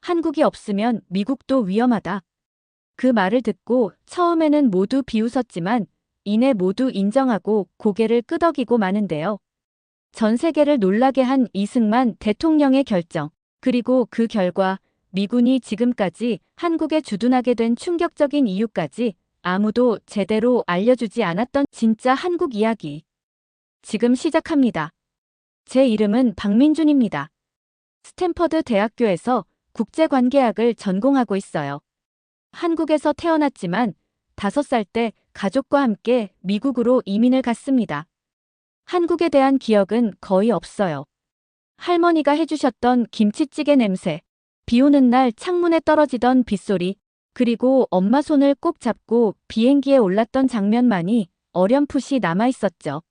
한국이 없으면 미국도 위험하다. 그 말을 듣고 처음에는 모두 비웃었지만 이내 모두 인정하고 고개를 끄덕이고 마는데요. 전 세계를 놀라게 한 이승만 대통령의 결정, 그리고 그 결과 미군이 지금까지 한국에 주둔하게 된 충격적인 이유까지 아무도 제대로 알려주지 않았던 진짜 한국 이야기. 지금 시작합니다. 제 이름은 박민준입니다. 스탠퍼드 대학교에서 국제관계학을 전공하고 있어요. 한국에서 태어났지만 5살 때 가족과 함께 미국으로 이민을 갔습니다. 한국에 대한 기억은 거의 없어요. 할머니가 해주셨던 김치찌개 냄새, 비 오는 날 창문에 떨어지던 빗소리, 그리고 엄마 손을 꼭 잡고 비행기에 올랐던 장면만이 어렴풋이 남아있었죠.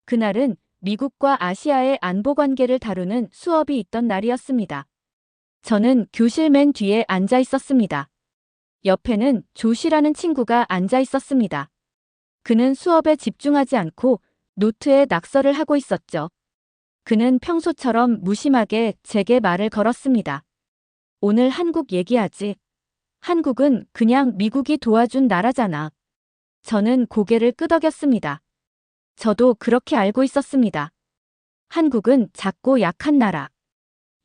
그날은 미국과 아시아의 안보 관계를 다루는 수업이 있던 날이었습니다. 저는 교실 맨 뒤에 앉아 있었습니다. 옆에는 조시라는 친구가 앉아 있었습니다. 그는 수업에 집중하지 않고 노트에 낙서를 하고 있었죠. 그는 평소처럼 무심하게 제게 말을 걸었습니다. 오늘 한국 얘기하지. 한국은 그냥 미국이 도와준 나라잖아. 저는 고개를 끄덕였습니다. 저도 그렇게 알고 있었습니다. 한국은 작고 약한 나라.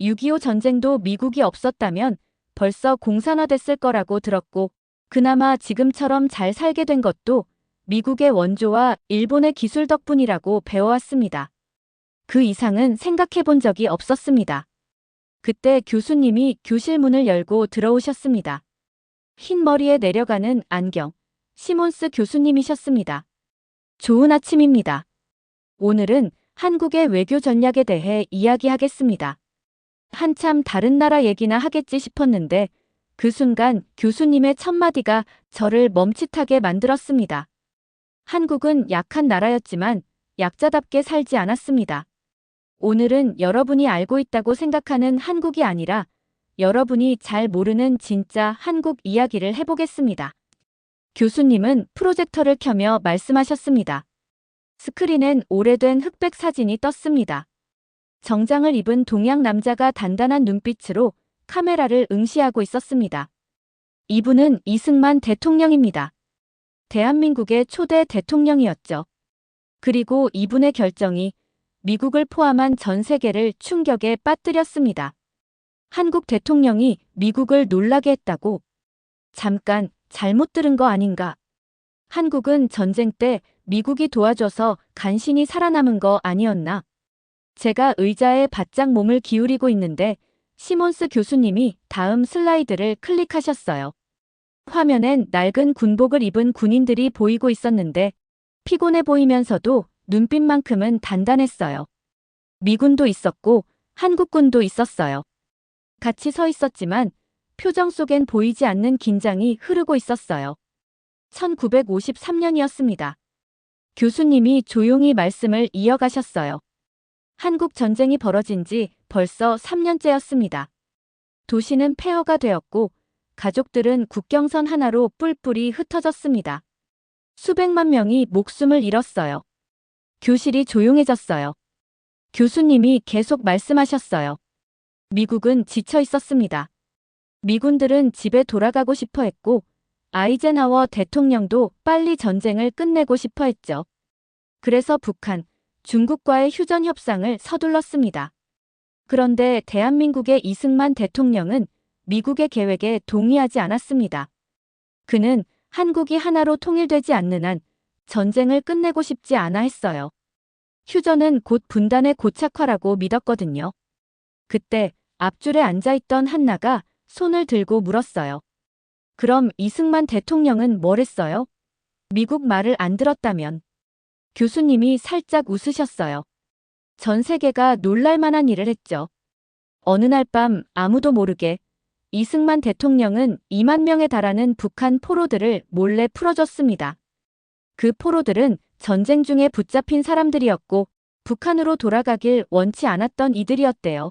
6.25 전쟁도 미국이 없었다면 벌써 공산화됐을 거라고 들었고, 그나마 지금처럼 잘 살게 된 것도 미국의 원조와 일본의 기술 덕분이라고 배워왔습니다. 그 이상은 생각해 본 적이 없었습니다. 그때 교수님이 교실 문을 열고 들어오셨습니다. 흰 머리에 내려가는 안경, 시몬스 교수님이셨습니다. 좋은 아침입니다. 오늘은 한국의 외교 전략에 대해 이야기하겠습니다. 한참 다른 나라 얘기나 하겠지 싶었는데 그 순간 교수님의 첫마디가 저를 멈칫하게 만들었습니다. 한국은 약한 나라였지만 약자답게 살지 않았습니다. 오늘은 여러분이 알고 있다고 생각하는 한국이 아니라 여러분이 잘 모르는 진짜 한국 이야기를 해보겠습니다. 교수님은 프로젝터를 켜며 말씀하셨습니다. 스크린엔 오래된 흑백 사진이 떴습니다. 정장을 입은 동양 남자가 단단한 눈빛으로 카메라를 응시하고 있었습니다. 이분은 이승만 대통령입니다. 대한민국의 초대 대통령이었죠. 그리고 이분의 결정이 미국을 포함한 전 세계를 충격에 빠뜨렸습니다. 한국 대통령이 미국을 놀라게 했다고? 잠깐, 잘못 들은 거 아닌가? 한국은 전쟁 때 미국이 도와줘서 간신히 살아남은 거 아니었나? 제가 의자에 바짝 몸을 기울이고 있는데 시몬스 교수님이 다음 슬라이드를 클릭하셨어요. 화면엔 낡은 군복을 입은 군인들이 보이고 있었는데 피곤해 보이면서도 눈빛만큼은 단단했어요. 미군도 있었고 한국군도 있었어요. 같이 서 있었지만 표정 속엔 보이지 않는 긴장이 흐르고 있었어요. 1953년이었습니다. 교수님이 조용히 말씀을 이어가셨어요. 한국 전쟁이 벌어진 지 벌써 3년째였습니다. 도시는 폐허가 되었고 가족들은 국경선 하나로 뿔뿔이 흩어졌습니다. 수백만 명이 목숨을 잃었어요. 교실이 조용해졌어요. 교수님이 계속 말씀하셨어요. 미국은 지쳐 있었습니다. 미군들은 집에 돌아가고 싶어 했고 아이젠하워 대통령도 빨리 전쟁을 끝내고 싶어 했죠. 그래서 북한, 중국과의 휴전 협상을 서둘렀습니다. 그런데 대한민국의 이승만 대통령은 미국의 계획에 동의하지 않았습니다. 그는 한국이 하나로 통일되지 않는 한 전쟁을 끝내고 싶지 않아 했어요. 휴전은 곧 분단의 고착화라고 믿었거든요. 그때 앞줄에 앉아있던 한나가 손을 들고 물었어요. 그럼 이승만 대통령은 뭘 했어요? 미국 말을 안 들었다면? 교수님이 살짝 웃으셨어요. 전 세계가 놀랄만한 일을 했죠. 어느 날 밤 아무도 모르게 이승만 대통령은 2만 명에 달하는 북한 포로들을 몰래 풀어줬습니다. 그 포로들은 전쟁 중에 붙잡힌 사람들이었고 북한으로 돌아가길 원치 않았던 이들이었대요.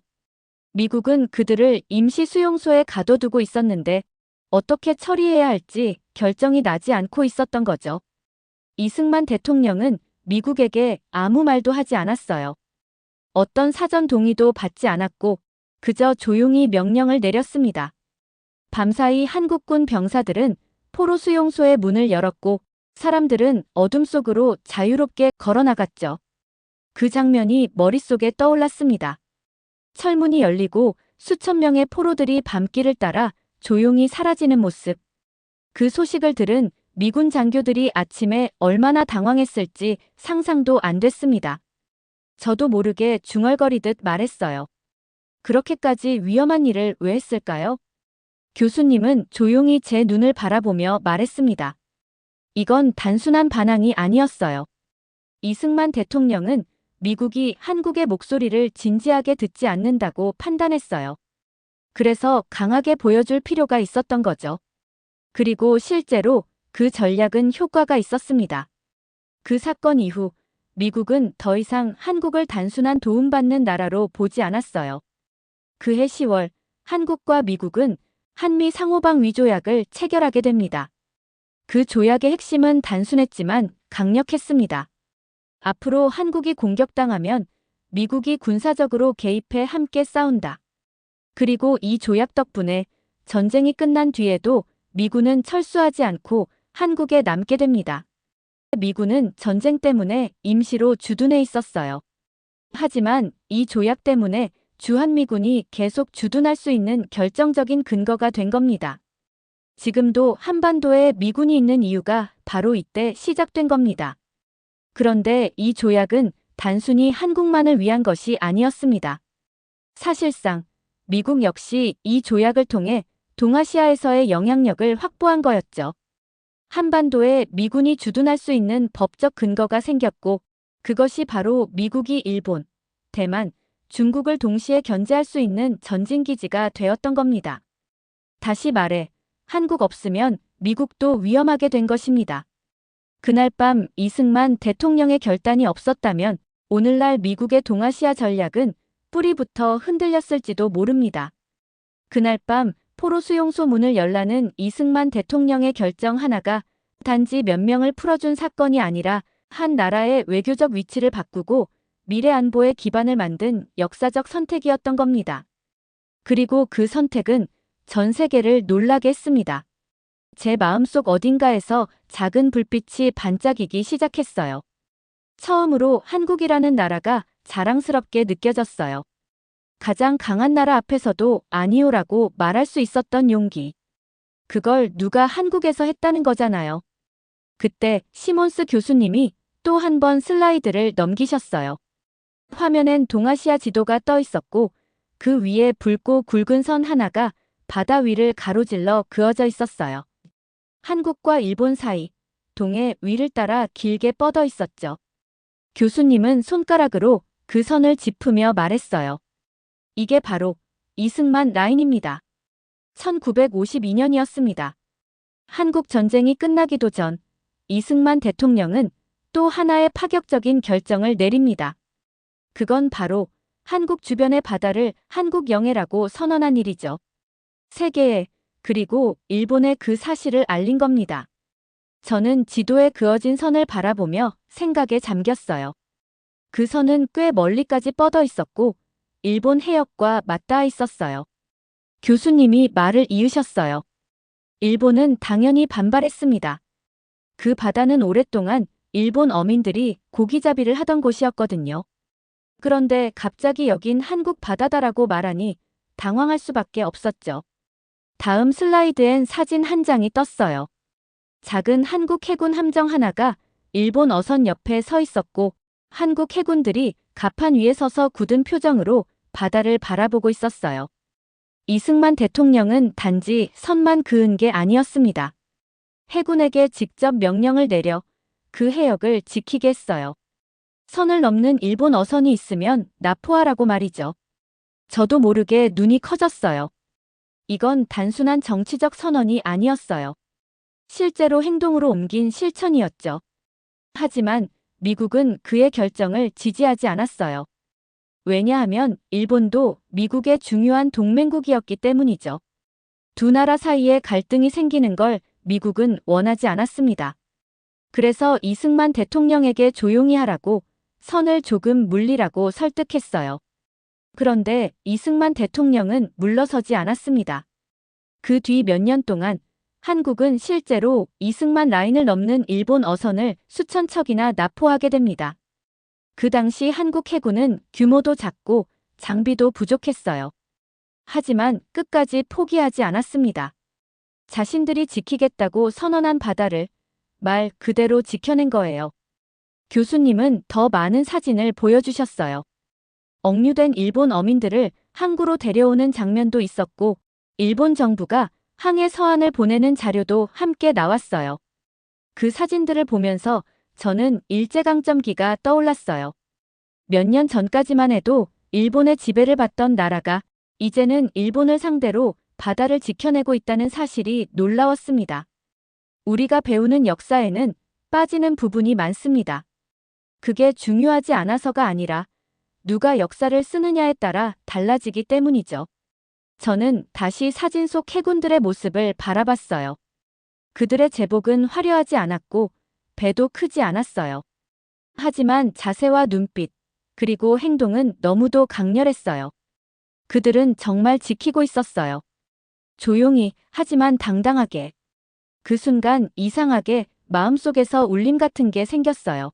미국은 그들을 임시 수용소에 가둬두고 있었는데 어떻게 처리해야 할지 결정이 나지 않고 있었던 거죠. 이승만 대통령은 미국에게 아무 말도 하지 않았어요. 어떤 사전 동의도 받지 않았고 그저 조용히 명령을 내렸습니다. 밤사이 한국군 병사들은 포로 수용소의 문을 열었고 사람들은 어둠 속으로 자유롭게 걸어나갔죠. 그 장면이 머릿속에 떠올랐습니다. 철문이 열리고 수천 명의 포로들이 밤길을 따라 조용히 사라지는 모습. 그 소식을 들은 미군 장교들이 아침에 얼마나 당황했을지 상상도 안 됐습니다. 저도 모르게 중얼거리듯 말했어요. 그렇게까지 위험한 일을 왜 했을까요? 교수님은 조용히 제 눈을 바라보며 말했습니다. 이건 단순한 반항이 아니었어요. 이승만 대통령은 미국이 한국의 목소리를 진지하게 듣지 않는다고 판단했어요. 그래서 강하게 보여줄 필요가 있었던 거죠. 그리고 실제로 그 전략은 효과가 있었습니다. 그 사건 이후 미국은 더 이상 한국을 단순한 도움받는 나라로 보지 않았어요. 그해 10월 한국과 미국은 한미 상호방 위조약을 체결하게 됩니다. 그 조약의 핵심은 단순했지만 강력했습니다. 앞으로 한국이 공격당하면 미국이 군사적으로 개입해 함께 싸운다. 그리고 이 조약 덕분에 전쟁이 끝난 뒤에도 미군은 철수하지 않고 한국에 남게 됩니다. 미군은 전쟁 때문에 임시로 주둔해 있었어요. 하지만 이 조약 때문에 주한미군이 계속 주둔할 수 있는 결정적인 근거가 된 겁니다. 지금도 한반도에 미군이 있는 이유가 바로 이때 시작된 겁니다. 그런데 이 조약은 단순히 한국만을 위한 것이 아니었습니다. 사실상 미국 역시 이 조약을 통해 동아시아에서의 영향력을 확보한 거였죠. 한반도에 미군이 주둔할 수 있는 법적 근거가 생겼고 그것이 바로 미국이 일본, 대만, 중국을 동시에 견제할 수 있는 전진기지가 되었던 겁니다. 다시 말해 한국 없으면 미국도 위험하게 된 것입니다. 그날 밤 이승만 대통령의 결단이 없었다면 오늘날 미국의 동아시아 전략은 뿌리부터 흔들렸을지도 모릅니다. 그날 밤 포로 수용소 문을 열라는 이승만 대통령의 결정 하나가 단지 몇 명을 풀어준 사건이 아니라 한 나라의 외교적 위치를 바꾸고 미래 안보의 기반을 만든 역사적 선택이었던 겁니다. 그리고 그 선택은 전 세계를 놀라게 했습니다. 제 마음속 어딘가에서 작은 불빛이 반짝이기 시작했어요. 처음으로 한국이라는 나라가 자랑스럽게 느껴졌어요. 가장 강한 나라 앞에서도 아니오라고 말할 수 있었던 용기. 그걸 누가 한국에서 했다는 거잖아요. 그때 시몬스 교수님이 또 한 번 슬라이드를 넘기셨어요. 화면엔 동아시아 지도가 떠 있었고 그 위에 붉고 굵은 선 하나가 바다 위를 가로질러 그어져 있었어요. 한국과 일본 사이, 동해 위를 따라 길게 뻗어 있었죠. 교수님은 손가락으로 그 선을 짚으며 말했어요. 이게 바로 이승만 라인입니다. 1952년이었습니다. 한국 전쟁이 끝나기도 전 이승만 대통령은 또 하나의 파격적인 결정을 내립니다. 그건 바로 한국 주변의 바다를 한국 영해라고 선언한 일이죠. 세계에 그리고 일본에 그 사실을 알린 겁니다. 저는 지도에 그어진 선을 바라보며 생각에 잠겼어요. 그 선은 꽤 멀리까지 뻗어 있었고 일본 해역과 맞닿아 있었어요. 교수님이 말을 이으셨어요. 일본은 당연히 반발했습니다. 그 바다는 오랫동안 일본 어민들이 고기잡이를 하던 곳이었거든요. 그런데 갑자기 여긴 한국 바다다라고 말하니 당황할 수밖에 없었죠. 다음 슬라이드엔 사진 한 장이 떴어요. 작은 한국 해군 함정 하나가 일본 어선 옆에 서 있었고 한국 해군들이 갑판 위에 서서 굳은 표정으로 바다를 바라보고 있었어요. 이승만 대통령은 단지 선만 그은 게 아니었습니다. 해군에게 직접 명령을 내려 그 해역을 지키게 했어요. 선을 넘는 일본 어선이 있으면 납포하라고 말이죠. 저도 모르게 눈이 커졌어요. 이건 단순한 정치적 선언이 아니었어요. 실제로 행동으로 옮긴 실천이었죠. 하지만 미국은 그의 결정을 지지하지 않았어요. 왜냐하면 일본도 미국의 중요한 동맹국이었기 때문이죠. 두 나라 사이에 갈등이 생기는 걸 미국은 원하지 않았습니다. 그래서 이승만 대통령에게 조용히 하라고 선을 조금 물리라고 설득했어요. 그런데 이승만 대통령은 물러서지 않았습니다. 그 뒤 몇 년 동안 한국은 실제로 이승만 라인을 넘는 일본 어선을 수천 척이나 납포하게 됩니다. 그 당시 한국 해군은 규모도 작고 장비도 부족했어요. 하지만 끝까지 포기하지 않았습니다. 자신들이 지키겠다고 선언한 바다를 말 그대로 지켜낸 거예요. 교수님은 더 많은 사진을 보여주셨어요. 억류된 일본 어민들을 항구로 데려오는 장면도 있었고, 일본 정부가 항해 서한을 보내는 자료도 함께 나왔어요. 그 사진들을 보면서 저는 일제강점기가 떠올랐어요. 몇 년 전까지만 해도 일본의 지배를 받던 나라가 이제는 일본을 상대로 바다를 지켜내고 있다는 사실이 놀라웠습니다. 우리가 배우는 역사에는 빠지는 부분이 많습니다. 그게 중요하지 않아서가 아니라 누가 역사를 쓰느냐에 따라 달라지기 때문이죠. 저는 다시 사진 속 해군들의 모습을 바라봤어요. 그들의 제복은 화려하지 않았고 배도 크지 않았어요. 하지만 자세와 눈빛, 그리고 행동은 너무도 강렬했어요. 그들은 정말 지키고 있었어요. 조용히, 하지만 당당하게. 그 순간 이상하게 마음속에서 울림 같은 게 생겼어요.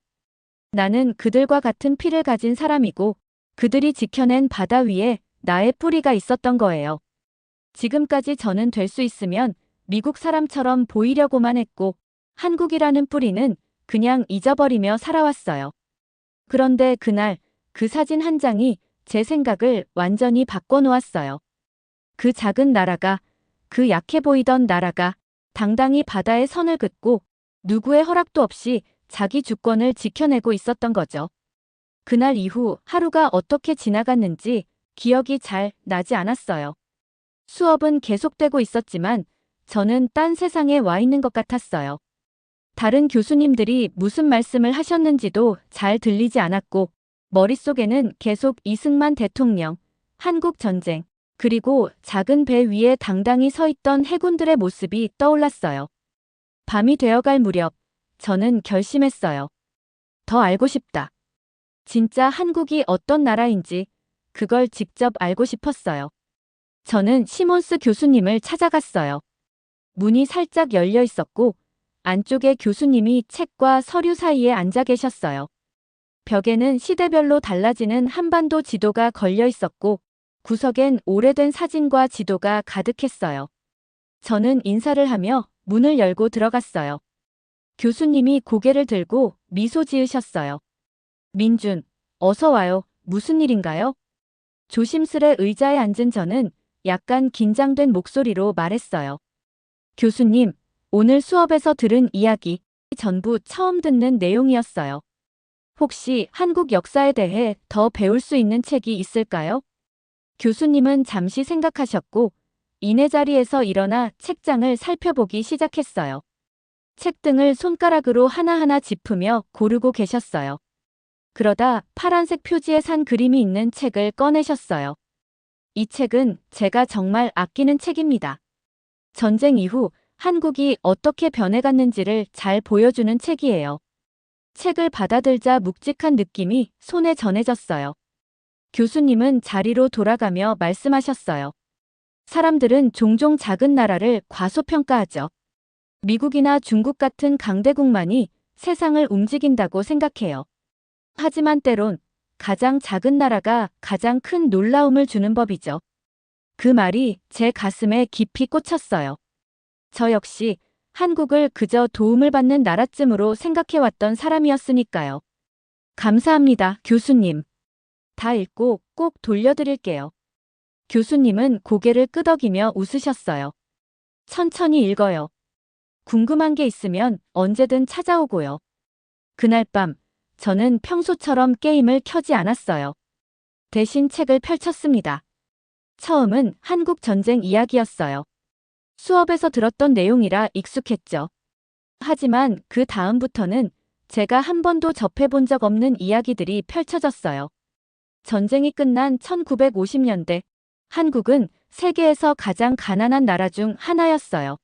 나는 그들과 같은 피를 가진 사람이고 그들이 지켜낸 바다 위에 나의 뿌리가 있었던 거예요. 지금까지 저는 될 수 있으면 미국 사람처럼 보이려고만 했고 한국이라는 뿌리는 그냥 잊어버리며 살아왔어요. 그런데 그날 그 사진 한 장이 제 생각을 완전히 바꿔놓았어요. 그 작은 나라가, 그 약해 보이던 나라가 당당히 바다에 선을 긋고 누구의 허락도 없이 자기 주권을 지켜내고 있었던 거죠. 그날 이후 하루가 어떻게 지나갔는지 기억이 잘 나지 않았어요. 수업은 계속되고 있었지만 저는 딴 세상에 와 있는 것 같았어요. 다른 교수님들이 무슨 말씀을 하셨는지도 잘 들리지 않았고 머릿속에는 계속 이승만 대통령, 한국 전쟁, 그리고 작은 배 위에 당당히 서 있던 해군들의 모습이 떠올랐어요. 밤이 되어갈 무렵 저는 결심했어요. 더 알고 싶다. 진짜 한국이 어떤 나라인지 그걸 직접 알고 싶었어요. 저는 시몬스 교수님을 찾아갔어요. 문이 살짝 열려 있었고 안쪽에 교수님이 책과 서류 사이에 앉아 계셨어요. 벽에는 시대별로 달라지는 한반도 지도가 걸려 있었고 구석엔 오래된 사진과 지도가 가득했어요. 저는 인사를 하며 문을 열고 들어갔어요. 교수님이 고개를 들고 미소 지으셨어요. 민준, 어서 와요. 무슨 일인가요? 조심스레 의자에 앉은 저는 약간 긴장된 목소리로 말했어요. 교수님, 오늘 수업에서 들은 이야기 전부 처음 듣는 내용이었어요. 혹시 한국 역사에 대해 더 배울 수 있는 책이 있을까요? 교수님은 잠시 생각하셨고 이내 자리에서 일어나 책장을 살펴보기 시작했어요. 책등을 손가락으로 하나하나 짚으며 고르고 계셨어요. 그러다 파란색 표지에 산 그림이 있는 책을 꺼내셨어요. 이 책은 제가 정말 아끼는 책입니다. 전쟁 이후 한국이 어떻게 변해갔는지를 잘 보여주는 책이에요. 책을 받아들자 묵직한 느낌이 손에 전해졌어요. 교수님은 자리로 돌아가며 말씀하셨어요. 사람들은 종종 작은 나라를 과소평가하죠. 미국이나 중국 같은 강대국만이 세상을 움직인다고 생각해요. 하지만 때론 가장 작은 나라가 가장 큰 놀라움을 주는 법이죠. 그 말이 제 가슴에 깊이 꽂혔어요. 저 역시 한국을 그저 도움을 받는 나라쯤으로 생각해왔던 사람이었으니까요. 감사합니다, 교수님. 다 읽고 꼭 돌려드릴게요. 교수님은 고개를 끄덕이며 웃으셨어요. 천천히 읽어요. 궁금한 게 있으면 언제든 찾아오고요. 그날 밤, 저는 평소처럼 게임을 켜지 않았어요. 대신 책을 펼쳤습니다. 처음은 한국 전쟁 이야기였어요. 수업에서 들었던 내용이라 익숙했죠. 하지만 그 다음부터는 제가 한 번도 접해본 적 없는 이야기들이 펼쳐졌어요. 전쟁이 끝난 1950년대, 한국은 세계에서 가장 가난한 나라 중 하나였어요.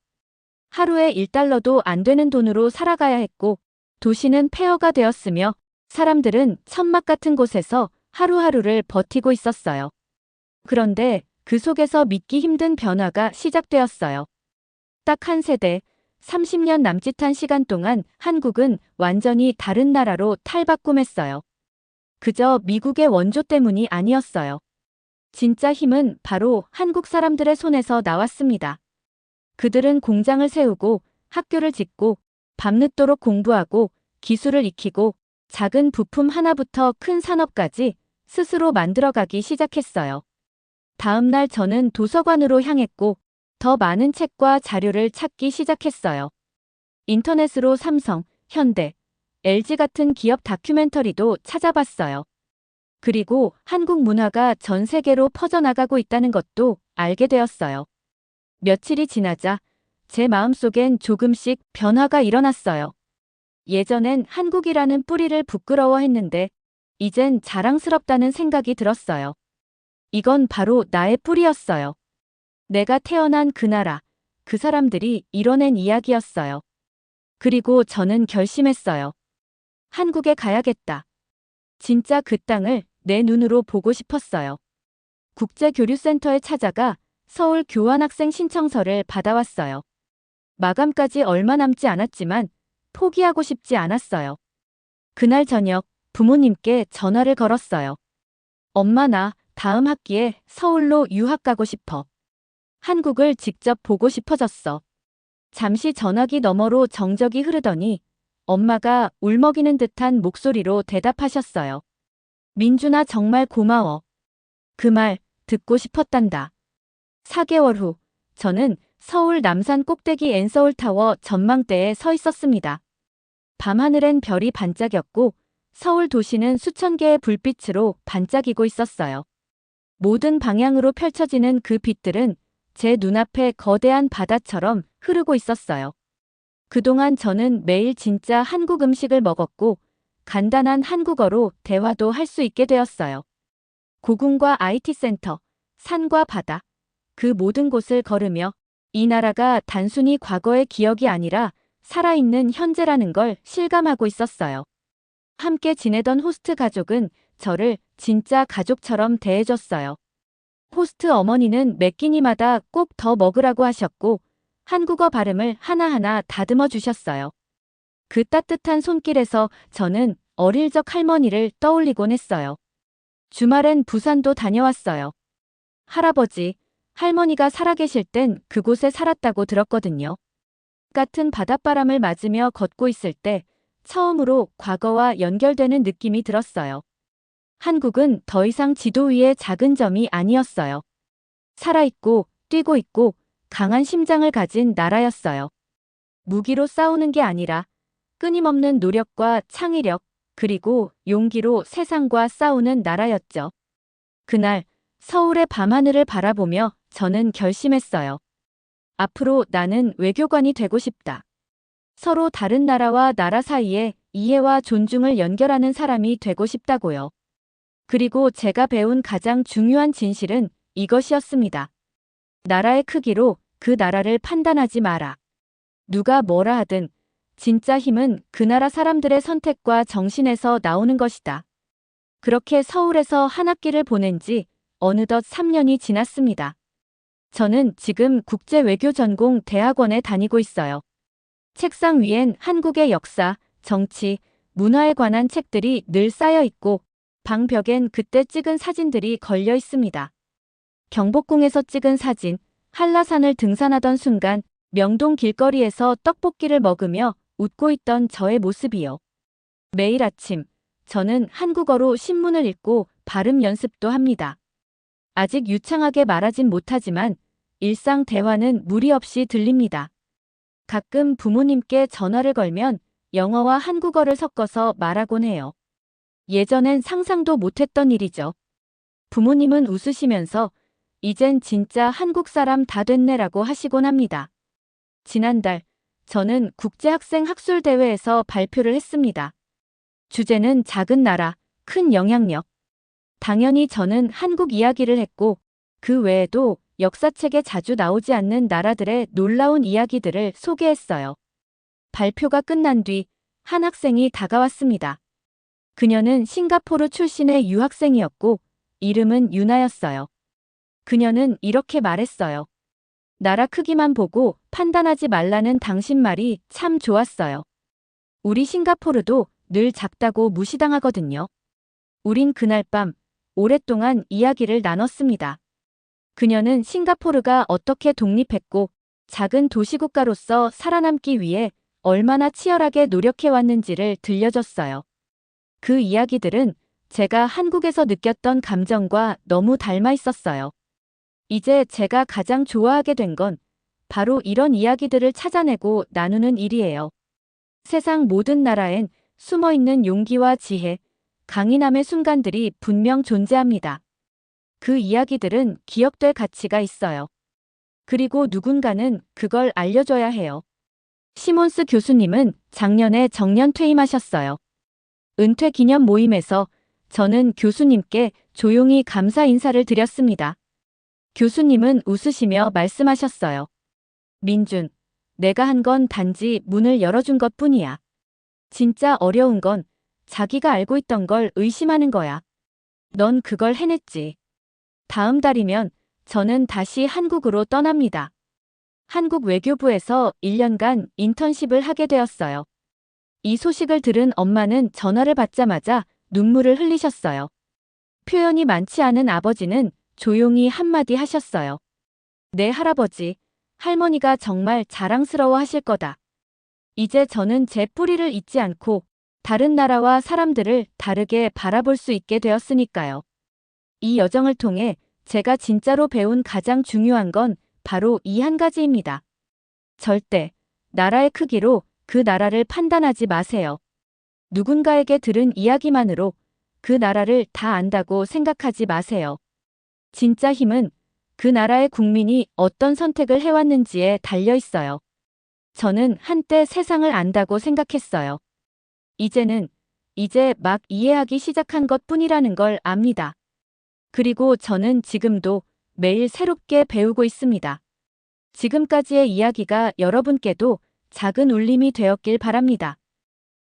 하루에 1달러도 안 되는 돈으로 살아가야 했고, 도시는 폐허가 되었으며, 사람들은 천막 같은 곳에서 하루하루를 버티고 있었어요. 그런데 그 속에서 믿기 힘든 변화가 시작되었어요. 딱 한 세대, 30년 남짓한 시간 동안 한국은 완전히 다른 나라로 탈바꿈했어요. 그저 미국의 원조 때문이 아니었어요. 진짜 힘은 바로 한국 사람들의 손에서 나왔습니다. 그들은 공장을 세우고 학교를 짓고 밤늦도록 공부하고 기술을 익히고 작은 부품 하나부터 큰 산업까지 스스로 만들어가기 시작했어요. 다음 날 저는 도서관으로 향했고 더 많은 책과 자료를 찾기 시작했어요. 인터넷으로 삼성, 현대, LG 같은 기업 다큐멘터리도 찾아봤어요. 그리고 한국 문화가 전 세계로 퍼져나가고 있다는 것도 알게 되었어요. 며칠이 지나자 제 마음속엔 조금씩 변화가 일어났어요. 예전엔 한국이라는 뿌리를 부끄러워했는데 이젠 자랑스럽다는 생각이 들었어요. 이건 바로 나의 뿌리였어요. 내가 태어난 그 나라, 그 사람들이 이뤄낸 이야기였어요. 그리고 저는 결심했어요. 한국에 가야겠다. 진짜 그 땅을 내 눈으로 보고 싶었어요. 국제교류센터에 찾아가 서울 교환학생 신청서를 받아왔어요. 마감까지 얼마 남지 않았지만 포기하고 싶지 않았어요. 그날 저녁 부모님께 전화를 걸었어요. 엄마, 나 다음 학기에 서울로 유학 가고 싶어. 한국을 직접 보고 싶어졌어. 잠시 전화기 너머로 정적이 흐르더니 엄마가 울먹이는 듯한 목소리로 대답하셨어요. 민준아, 정말 고마워. 그 말 듣고 싶었단다. 4개월 후 저는 서울 남산 꼭대기 엔서울타워 전망대에 서 있었습니다. 밤하늘엔 별이 반짝였고 서울 도시는 수천 개의 불빛으로 반짝이고 있었어요. 모든 방향으로 펼쳐지는 그 빛들은 제 눈앞에 거대한 바다처럼 흐르고 있었어요. 그동안 저는 매일 진짜 한국 음식을 먹었고 간단한 한국어로 대화도 할 수 있게 되었어요. 고궁과 IT 센터, 산과 바다, 그 모든 곳을 걸으며 이 나라가 단순히 과거의 기억이 아니라 살아있는 현재라는 걸 실감하고 있었어요. 함께 지내던 호스트 가족은 저를 진짜 가족처럼 대해줬어요. 호스트 어머니는 매 끼니마다 꼭 더 먹으라고 하셨고 한국어 발음을 하나하나 다듬어 주셨어요. 그 따뜻한 손길에서 저는 어릴 적 할머니를 떠올리곤 했어요. 주말엔 부산도 다녀왔어요. 할아버지, 할머니가 살아계실 땐 그곳에 살았다고 들었거든요. 같은 바닷바람을 맞으며 걷고 있을 때 처음으로 과거와 연결되는 느낌이 들었어요. 한국은 더 이상 지도 위의 작은 점이 아니었어요. 살아있고 뛰고 있고 강한 심장을 가진 나라였어요. 무기로 싸우는 게 아니라 끊임없는 노력과 창의력, 그리고 용기로 세상과 싸우는 나라였죠. 그날 서울의 밤하늘을 바라보며 저는 결심했어요. 앞으로 나는 외교관이 되고 싶다. 서로 다른 나라와 나라 사이에 이해와 존중을 연결하는 사람이 되고 싶다고요. 그리고 제가 배운 가장 중요한 진실은 이것이었습니다. 나라의 크기로 그 나라를 판단하지 마라. 누가 뭐라 하든 진짜 힘은 그 나라 사람들의 선택과 정신에서 나오는 것이다. 그렇게 서울에서 한 학기를 보낸 지 어느덧 3년이 지났습니다. 저는 지금 국제외교전공 대학원에 다니고 있어요. 책상 위엔 한국의 역사, 정치, 문화에 관한 책들이 늘 쌓여 있고 방벽엔 그때 찍은 사진들이 걸려 있습니다. 경복궁에서 찍은 사진, 한라산을 등산하던 순간, 명동 길거리에서 떡볶이를 먹으며 웃고 있던 저의 모습이요. 매일 아침, 저는 한국어로 신문을 읽고 발음 연습도 합니다. 아직 유창하게 말하진 못하지만 일상 대화는 무리 없이 들립니다. 가끔 부모님께 전화를 걸면 영어와 한국어를 섞어서 말하곤 해요. 예전엔 상상도 못했던 일이죠. 부모님은 웃으시면서 이젠 진짜 한국 사람 다 됐네라고 하시곤 합니다. 지난달 저는 국제학생 학술대회에서 발표를 했습니다. 주제는 작은 나라, 큰 영향력. 당연히 저는 한국 이야기를 했고 그 외에도 역사책에 자주 나오지 않는 나라들의 놀라운 이야기들을 소개했어요. 발표가 끝난 뒤 한 학생이 다가왔습니다. 그녀는 싱가포르 출신의 유학생이었고 이름은 유나였어요. 그녀는 이렇게 말했어요. 나라 크기만 보고 판단하지 말라는 당신 말이 참 좋았어요. 우리 싱가포르도 늘 작다고 무시당하거든요. 우린 그날 밤 오랫동안 이야기를 나눴습니다. 그녀는 싱가포르가 어떻게 독립했고 작은 도시국가로서 살아남기 위해 얼마나 치열하게 노력해왔는지를 들려줬어요. 그 이야기들은 제가 한국에서 느꼈던 감정과 너무 닮아 있었어요. 이제 제가 가장 좋아하게 된 건 바로 이런 이야기들을 찾아내고 나누는 일이에요. 세상 모든 나라엔 숨어있는 용기와 지혜, 강인함의 순간들이 분명 존재합니다. 그 이야기들은 기억될 가치가 있어요. 그리고 누군가는 그걸 알려줘야 해요. 시몬스 교수님은 작년에 정년 퇴임하셨어요. 은퇴 기념 모임에서 저는 교수님께 조용히 감사 인사를 드렸습니다. 교수님은 웃으시며 말씀하셨어요. 민준, 내가 한 건 단지 문을 열어준 것뿐이야. 진짜 어려운 건 자기가 알고 있던 걸 의심하는 거야. 넌 그걸 해냈지. 다음 달이면 저는 다시 한국으로 떠납니다. 한국 외교부에서 1년간 인턴십을 하게 되었어요. 이 소식을 들은 엄마는 전화를 받자마자 눈물을 흘리셨어요. 표현이 많지 않은 아버지는 조용히 한마디 하셨어요. 네, 할아버지, 할머니가 정말 자랑스러워 하실 거다. 이제 저는 제 뿌리를 잊지 않고 다른 나라와 사람들을 다르게 바라볼 수 있게 되었으니까요. 이 여정을 통해 제가 진짜로 배운 가장 중요한 건 바로 이 한 가지입니다. 절대 나라의 크기로 그 나라를 판단하지 마세요. 누군가에게 들은 이야기만으로 그 나라를 다 안다고 생각하지 마세요. 진짜 힘은 그 나라의 국민이 어떤 선택을 해왔는지에 달려 있어요. 저는 한때 세상을 안다고 생각했어요. 이제 막 이해하기 시작한 것뿐이라는 걸 압니다. 그리고 저는 지금도 매일 새롭게 배우고 있습니다. 지금까지의 이야기가 여러분께도 작은 울림이 되었길 바랍니다.